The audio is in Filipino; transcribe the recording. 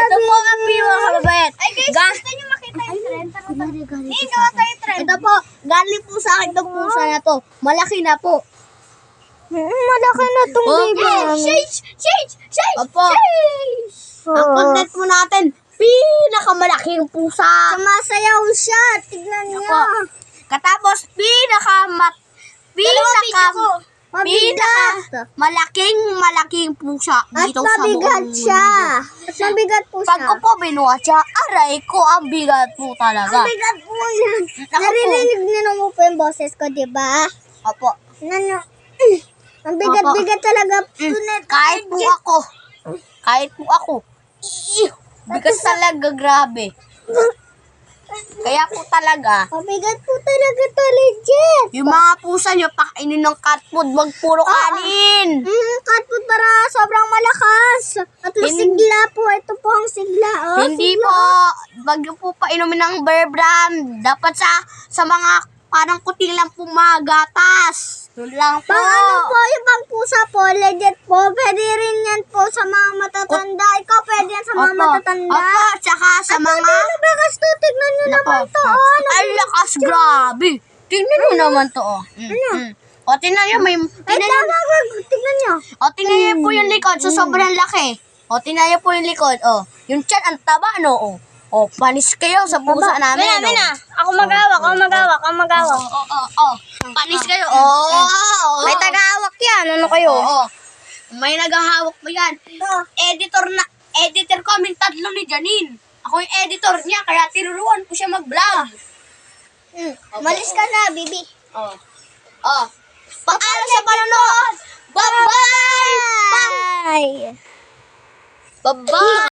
Ito po ang view mga kababayan. Ay guys, gusto nyo makita yung trend? Hindi, gawa tayo trend. Ito po, galing po sa akin itong pusa na to. Malaki na po. Malaki na tong baby namin. Shage! Opo. Ang content po natin, pinakamalaking pusa. Sumasayaw siya. Tignan niyo. Opo. Katapos, malaking pusa At dito sa buong mabigat siya. mundo. At mabigat po Pag ko siya. po binuhat siya, aray ko, ang bigat po talaga. Ang bigat po yan. Ako po. Naririnig niyo mo po yung boses ko, di ba? Opo. Ang bigat-bigat talaga. Kahit po ako, bigat talaga, grabe. Kaya po talaga, Ang bigat po talaga to, legit. yung mga pusa nyo, pakainin ng cat food, wag puro kanin. Cat food para sobrang malakas. At sigla po. Ito po ang sigla. Oh, Hindi sigla. po, wag nyo po painumin ng Bear Brand. Dapat sa mga parang kuting lang po mga gatas. Yun lang po. Pang ano po, yung pang pusa po, legit po. Pwede rin yan po sa mga matatanda. Ikaw pwede yan sa mga matatanda. Opo, tsaka sa mga... Ano lakas to? Tignan nyo naman to. Ay, lakas, grabe. Tingnan nyo naman to, oh. O, tingnan nyo, may... Tignan nyo. O, tingnan nyo po yung likod, so sobrang laki. O, tingnan nyo po yung likod, oh. Yung tiyan, ang taba, no, oh. O, panis kayo sa pusa namin, no. Ako magawa. Oh. Panis kayo, oh. May tagahawak yan. Ano kayo? Oo. May naghahawak mo yan. Editor ko, kaming tatlo ni Janine. Ako yung editor niya, kaya tinuruan ko siya mag-vlog. Malis ka na, baby. Oh. Pag-aral sa panonood. Bye-bye! Bye! Bye-bye!